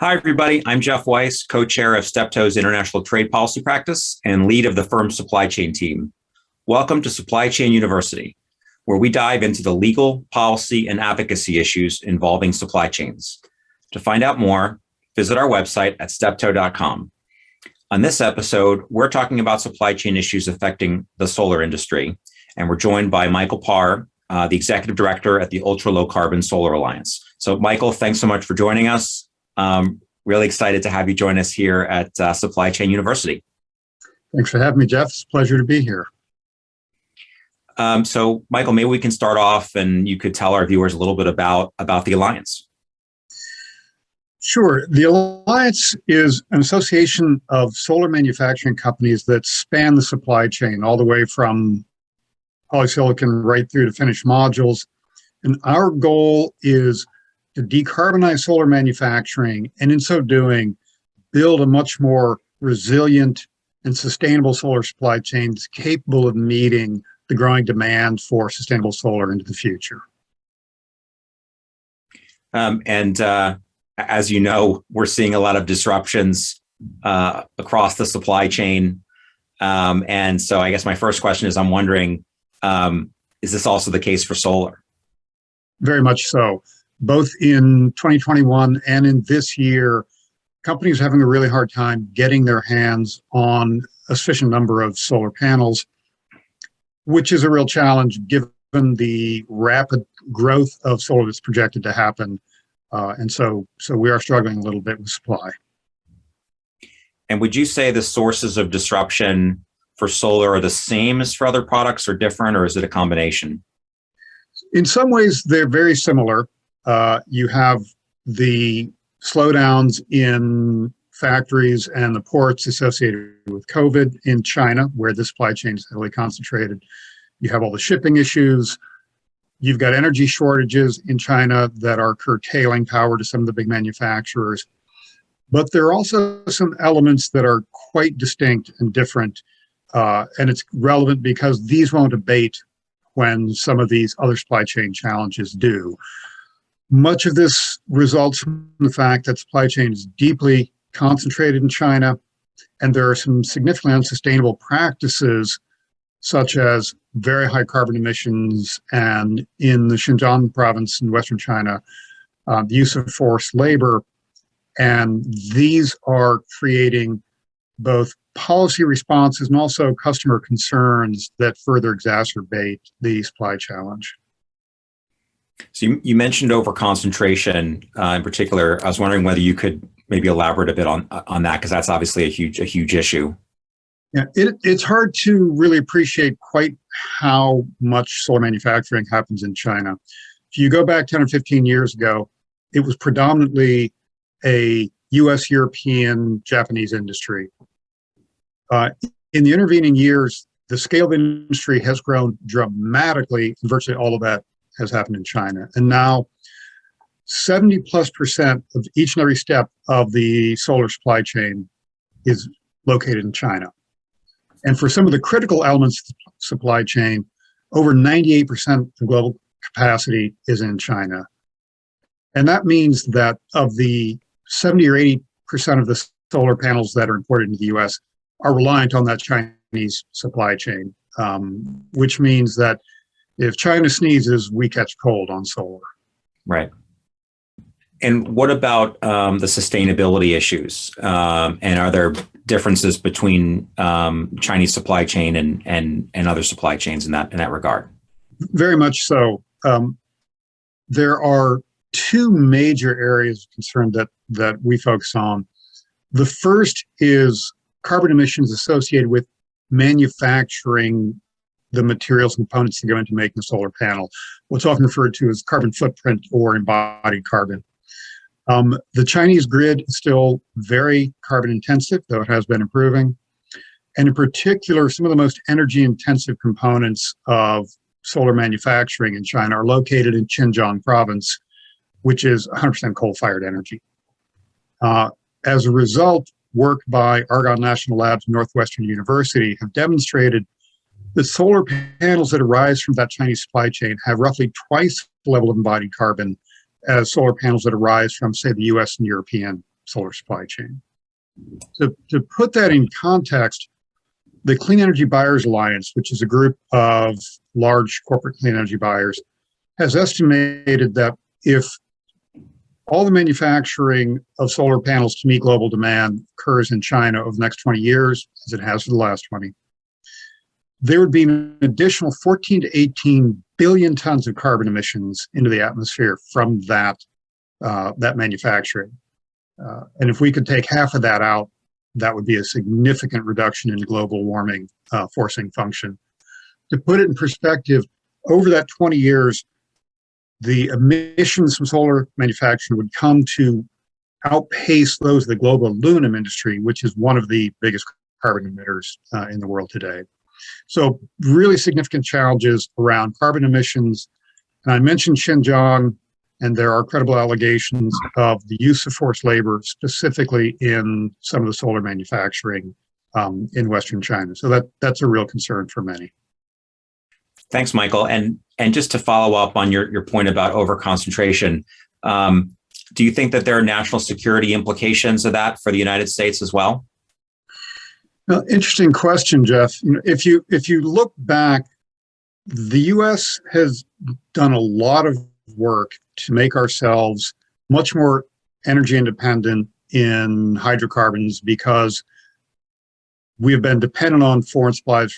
Hi, everybody. I'm Jeff Weiss, co-chair of Steptoe's International Trade Policy Practice and lead of the firm's supply chain team. Welcome to Supply Chain University, where we dive into the legal, policy, and advocacy issues involving supply chains. To find out more, visit our website at steptoe.com. On this episode, we're talking about supply chain issues affecting the solar industry, and we're joined by Michael Parr, the executive director at the Ultra Low Carbon Solar Alliance. So, Michael, thanks so much for joining us. Really excited to have you join us here at Supply Chain University. Thanks for having me, Jeff. It's a pleasure to be here. So, Michael, maybe we can start off and you could tell our viewers a little bit about the Alliance. Sure. The Alliance is an association of solar manufacturing companies that span the supply chain all the way from polysilicon right through to finished modules. And our goal is to decarbonize solar manufacturing, and in so doing, build a much more resilient and sustainable solar supply chains capable of meeting the growing demand for sustainable solar into the future. As you know, we're seeing a lot of disruptions across the supply chain. And so I guess my first question is, I'm wondering, is this also the case for solar? Very much so. Both in 2021 and in this year, companies are having a really hard time getting their hands on a sufficient number of solar panels, which is a real challenge given the rapid growth of solar that's projected to happen. And so we are struggling a little bit with supply. And would you say the sources of disruption for solar are the same as for other products or different, or is it a combination? In some ways, they're very similar. You have the slowdowns in factories and the ports associated with COVID in China, where the supply chain is heavily concentrated. You have all the shipping issues. You've got energy shortages in China that are curtailing power to some of the big manufacturers. But there are also some elements that are quite distinct and different. And it's relevant because these won't abate when some of these other supply chain challenges do. Much of this results from the fact that supply chain is deeply concentrated in China, and there are some significantly unsustainable practices, such as very high carbon emissions, and in the Xinjiang province in Western China, the use of forced labor. And these are creating both policy responses and also customer concerns that further exacerbate the supply challenge. So you mentioned over-concentration in particular. I was wondering whether you could maybe elaborate a bit on that, because that's obviously a huge issue. Yeah, it's hard to really appreciate quite how much solar manufacturing happens in China. If you go back 10 or 15 years ago, it was predominantly a US, European, Japanese industry. In the intervening years, the scale of the industry has grown dramatically. Virtually all of that has happened in China. And now 70+% of each and every step of the solar supply chain is located in China. And for some of the critical elements of the supply chain, over 98% of global capacity is in China. And that means that of the 70 or 80% of the solar panels that are imported into the US are reliant on that Chinese supply chain, which means that if China sneezes, we catch cold on solar. Right. And what about the sustainability issues? And are there differences between Chinese supply chain and other supply chains in that regard? Very much so. There are two major areas of concern that we focus on. The first is carbon emissions associated with manufacturing the materials and components that go into making a solar panel, what's often referred to as carbon footprint or embodied carbon. The Chinese grid is still very carbon intensive, though it has been improving. And in particular, some of the most energy intensive components of solar manufacturing in China are located in Xinjiang province, which is 100% coal-fired energy. As a result, work by Argonne National Labs and Northwestern University have demonstrated the solar panels that arise from that Chinese supply chain have roughly twice the level of embodied carbon as solar panels that arise from, say, the US and European solar supply chain. To put that in context, the Clean Energy Buyers Alliance, which is a group of large corporate clean energy buyers, has estimated that if all the manufacturing of solar panels to meet global demand occurs in China over the next 20 years, as it has for the last 20, there would be an additional 14 to 18 billion tons of carbon emissions into the atmosphere from that manufacturing. And if we could take half of that out, that would be a significant reduction in global warming forcing function. To put it in perspective, over that 20 years, the emissions from solar manufacturing would come to outpace those of the global aluminum industry, which is one of the biggest carbon emitters in the world today. So really significant challenges around carbon emissions. And I mentioned Xinjiang, and there are credible allegations of the use of forced labor, specifically in some of the solar manufacturing in Western China. So that's a real concern for many. Thanks, Michael. And just to follow up on your point about overconcentration, do you think that there are national security implications of that for the United States as well? Well, interesting question, Jeff. If you look back, the U.S. has done a lot of work to make ourselves much more energy independent in hydrocarbons because we have been dependent on foreign supplies of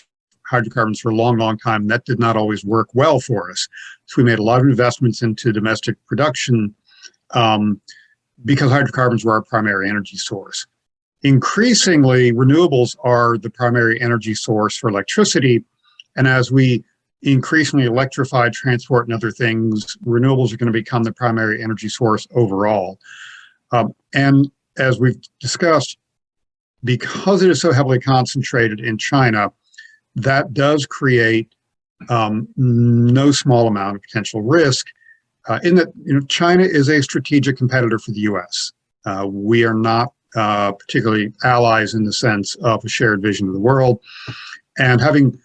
hydrocarbons for a long, long time. That did not always work well for us. So we made a lot of investments into domestic production because hydrocarbons were our primary energy source. Increasingly, renewables are the primary energy source for electricity. And as we increasingly electrify transport and other things, renewables are going to become the primary energy source overall. And as we've discussed, because it is so heavily concentrated in China, that does create no small amount of potential risk in that China is a strategic competitor for the U.S. We are not particularly allies in the sense of a shared vision of the world. And having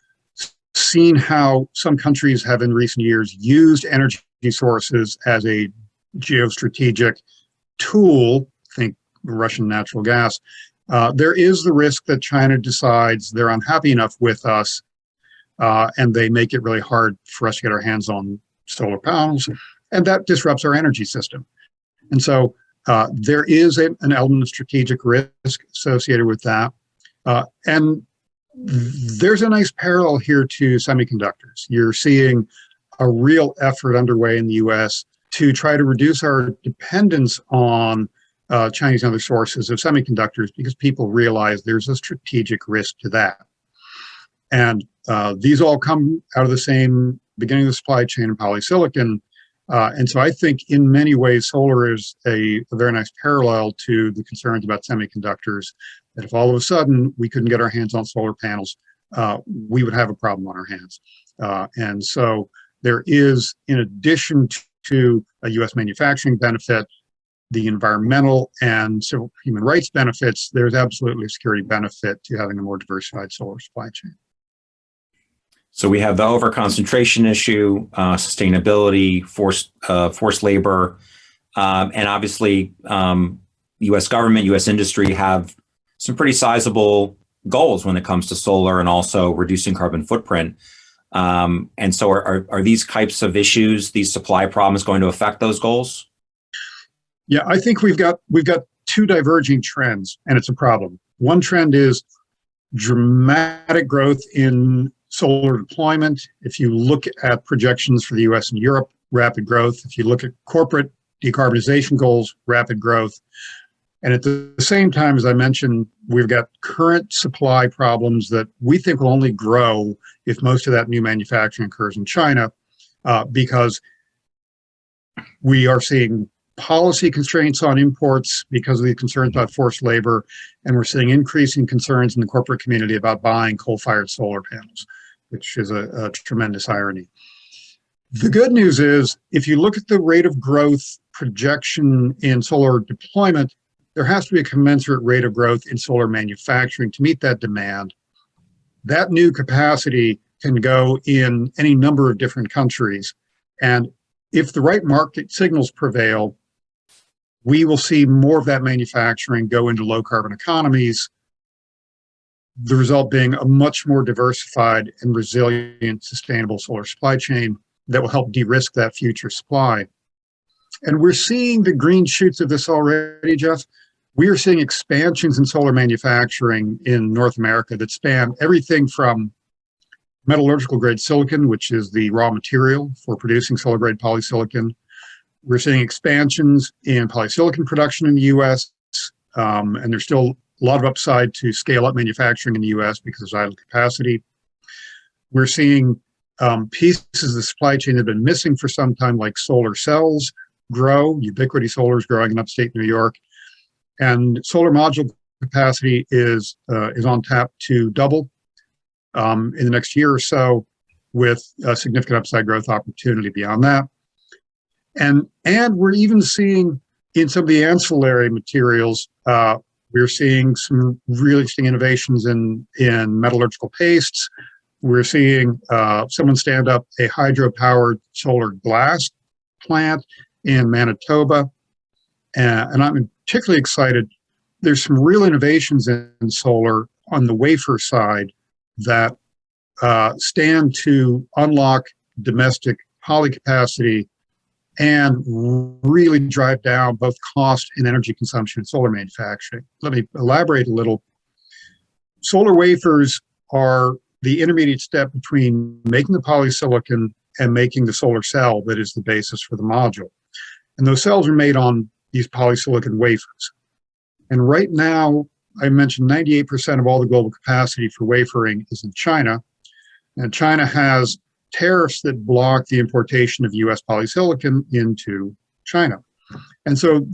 seen how some countries have in recent years used energy sources as a geostrategic tool, think Russian natural gas, there is the risk that China decides they're unhappy enough with us and they make it really hard for us to get our hands on solar panels, and that disrupts our energy system. And so there is an element of strategic risk associated with that. And there's a nice parallel here to semiconductors. You're seeing a real effort underway in the US to try to reduce our dependence on Chinese and other sources of semiconductors because people realize there's a strategic risk to that. And these all come out of the same beginning of the supply chain in polysilicon. And so I think in many ways, solar is a very nice parallel to the concerns about semiconductors, that if all of a sudden we couldn't get our hands on solar panels, we would have a problem on our hands. And so there is, in addition to a U.S. manufacturing benefit, the environmental and civil human rights benefits, there's absolutely a security benefit to having a more diversified solar supply chain. So we have the overconcentration issue, sustainability, forced labor, and obviously U.S. government, U.S. industry have some pretty sizable goals when it comes to solar and also reducing carbon footprint. And so are these types of issues, these supply problems, going to affect those goals? Yeah, I think we've got two diverging trends, and it's a problem. One trend is dramatic growth in solar deployment. If you look at projections for the US and Europe, rapid growth. If you look at corporate decarbonization goals, rapid growth. And at the same time, as I mentioned, we've got current supply problems that we think will only grow if most of that new manufacturing occurs in China, because we are seeing policy constraints on imports because of the concerns about forced labor, and we're seeing increasing concerns in the corporate community about buying coal-fired solar panels, which is a tremendous irony. The good news is, if you look at the rate of growth projection in solar deployment, there has to be a commensurate rate of growth in solar manufacturing to meet that demand. That new capacity can go in any number of different countries. And if the right market signals prevail, we will see more of that manufacturing go into low carbon economies, the result being a much more diversified and resilient, sustainable solar supply chain that will help de-risk that future supply. And we're seeing the green shoots of this already, Jeff. We are seeing expansions in solar manufacturing in North America that span everything from metallurgical grade silicon, which is the raw material for producing solar grade polysilicon. We're seeing expansions in polysilicon production in the US, and there's still a lot of upside to scale up manufacturing in the US because of idle capacity. We're seeing pieces of the supply chain that have been missing for some time, like solar cells, grow. Ubiquity Solar is growing in upstate New York. And solar module capacity is on tap to double in the next year or so, with a significant upside growth opportunity beyond that. And we're even seeing in some of the ancillary materials, we're seeing some really interesting innovations in metallurgical pastes. We're seeing someone stand up a hydro-powered solar glass plant in Manitoba. And I'm particularly excited. There's some real innovations in solar on the wafer side that stand to unlock domestic poly capacity and really drive down both cost and energy consumption in solar manufacturing. Let me elaborate a little. Solar wafers are the intermediate step between making the polysilicon and making the solar cell that is the basis for the module. And those cells are made on these polysilicon wafers. And right now, I mentioned 98% of all the global capacity for wafering is in China. And China has tariffs that block the importation of US polysilicon into China. And so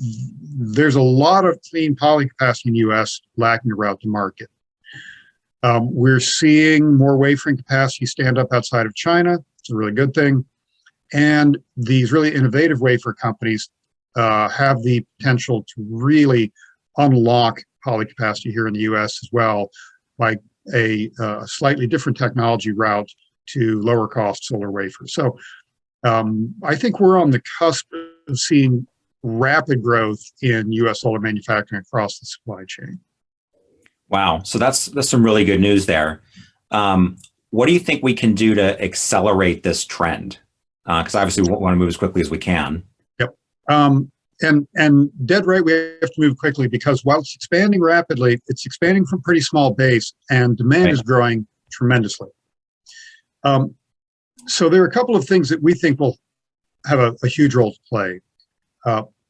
there's a lot of clean poly capacity in the US lacking a route to market. We're seeing more wafering capacity stand up outside of China. It's a really good thing. And these really innovative wafer companies have the potential to really unlock poly capacity here in the US as well by a slightly different technology route to lower cost solar wafers. So I think we're on the cusp of seeing rapid growth in US solar manufacturing across the supply chain. Wow. So that's some really good news there. What do you think we can do to accelerate this trend? Because obviously we want to move as quickly as we can. Yep. And dead right, we have to move quickly because while it's expanding rapidly, it's expanding from a pretty small base and demand is growing tremendously. So there are a couple of things that we think will have a huge role to play.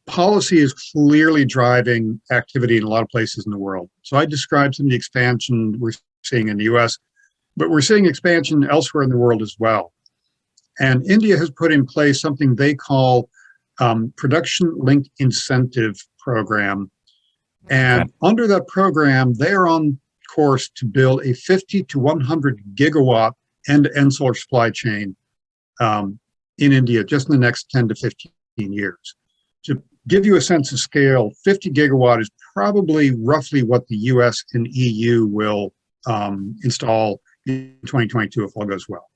Policy is clearly driving activity in a lot of places in the world. So I described some of the expansion we're seeing in the US, but we're seeing expansion elsewhere in the world as well. And India has put in place something they call production linked incentive program. And under that program, they are on course to build a 50 to 100 gigawatt end-to-end solar supply chain in India just in the next 10 to 15 years. To give you a sense of scale, 50 gigawatt is probably roughly what the US and EU will install in 2022 if all goes well.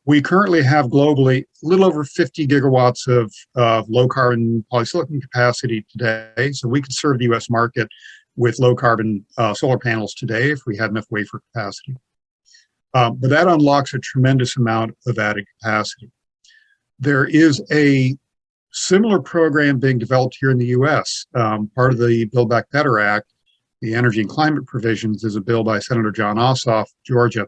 We currently have globally a little over 50 gigawatts of low carbon polysilicon capacity today. So we could serve the US market with low carbon solar panels today if we had enough wafer capacity. But that unlocks a tremendous amount of added capacity. There is a similar program being developed here in the US. Part of the Build Back Better Act, the energy and climate provisions, is a bill by Senator John Ossoff, Georgia,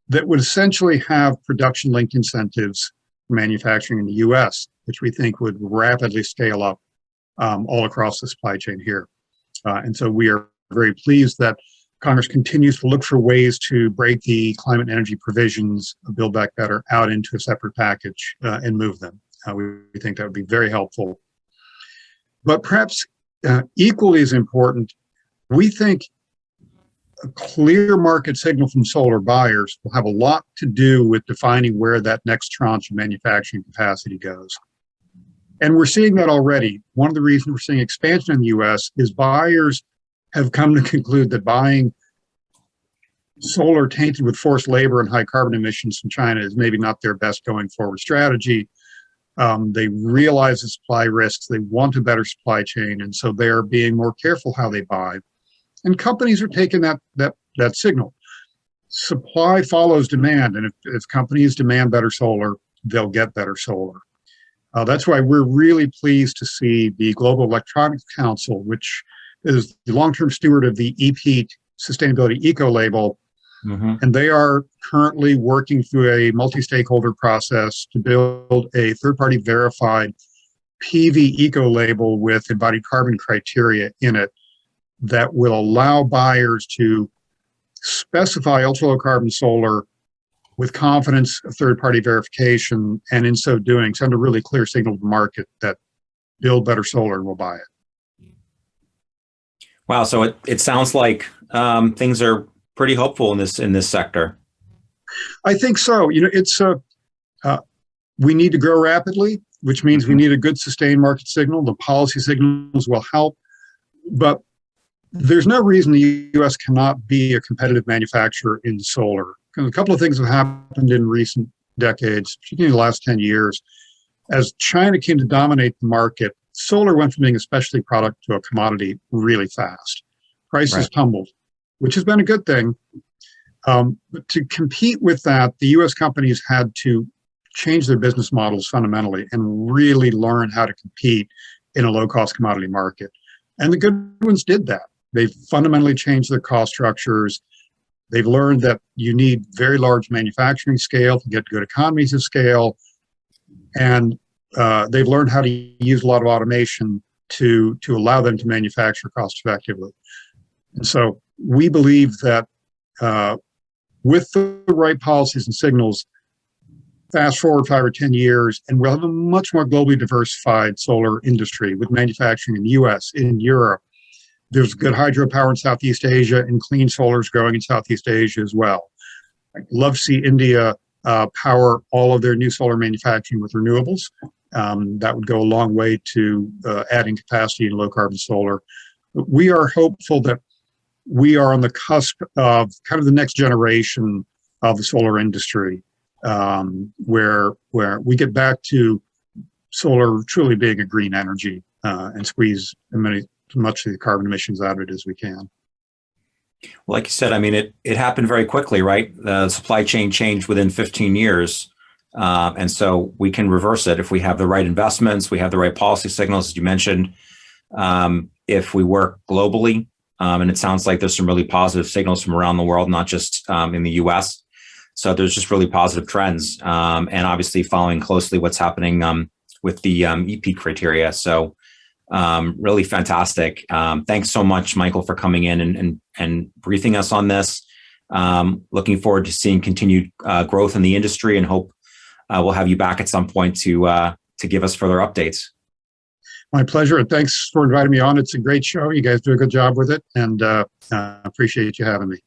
that would essentially have production-linked incentives for manufacturing in the US, which we think would rapidly scale up all across the supply chain here. And so we are very pleased that Congress continues to look for ways to break the climate and energy provisions of Build Back Better out into a separate package and move them. We think that would be very helpful. But perhaps equally as important, we think a clear market signal from solar buyers will have a lot to do with defining where that next tranche of manufacturing capacity goes. And we're seeing that already. One of the reasons we're seeing expansion in the US is buyers have come to conclude that buying solar tainted with forced labor and high carbon emissions from China is maybe not their best going forward strategy. They realize the supply risks. They want a better supply chain, and so they're being more careful how they buy. And companies are taking that signal. Supply follows demand, and if companies demand better solar, they'll get better solar. That's why we're really pleased to see the Global Electronics Council, which is the long-term steward of the EPEAT Sustainability Eco Label, and they are currently working through a multi-stakeholder process to build a third-party verified PV eco label with embodied carbon criteria in it that will allow buyers to specify ultra-low carbon solar with confidence of third-party verification, and in so doing, send a really clear signal to the market that build better solar and we'll buy it. Wow. So it sounds like things are pretty hopeful in this sector. I think so. It's we need to grow rapidly, which means we need a good sustained market signal. The policy signals will help, but there's no reason the U.S. cannot be a competitive manufacturer in solar. A couple of things have happened in recent decades, particularly in the last 10 years. As China came to dominate the market, solar went from being a specialty product to a commodity really fast. Prices tumbled, which has been a good thing. But to compete with that, the U.S. companies had to change their business models fundamentally and really learn how to compete in a low-cost commodity market. And the good ones did that. They've fundamentally changed their cost structures. They've learned that you need very large manufacturing scale to get good economies of scale. And they've learned how to use a lot of automation to allow them to manufacture cost effectively. And so we believe that with the right policies and signals, fast forward 5 or 10 years, and we'll have a much more globally diversified solar industry with manufacturing in the US, in Europe. There's good hydropower in Southeast Asia, and clean solar is growing in Southeast Asia as well. I'd love to see India power all of their new solar manufacturing with renewables. That would go a long way to adding capacity in low carbon solar. But we are hopeful that we are on the cusp of kind of the next generation of the solar industry, where we get back to solar truly being a green energy and squeeze as much of the carbon emissions out of it as we can. Well, like you said, I mean, it happened very quickly, right? The supply chain changed within 15 years. And so we can reverse it if we have the right investments, we have the right policy signals, as you mentioned. If we work globally, and it sounds like there's some really positive signals from around the world, not just in the US. So there's just really positive trends, and obviously following closely what's happening with the EPEAT criteria. So really fantastic. Thanks so much, Michael, for coming in and briefing us on this. Looking forward to seeing continued growth in the industry, and hope we'll have you back at some point to give us further updates. My pleasure, and thanks for inviting me on. It's a great show. You guys do a good job with it, and appreciate you having me.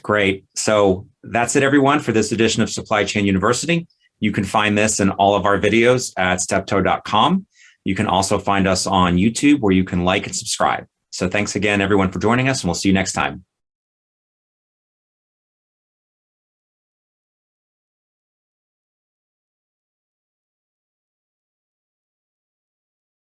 Great. So that's it, everyone, for this edition of Supply Chain University. You can find this and all of our videos at steptoe.com. You can also find us on YouTube, where you can like and subscribe. So thanks again, everyone, for joining us, and we'll see you next time.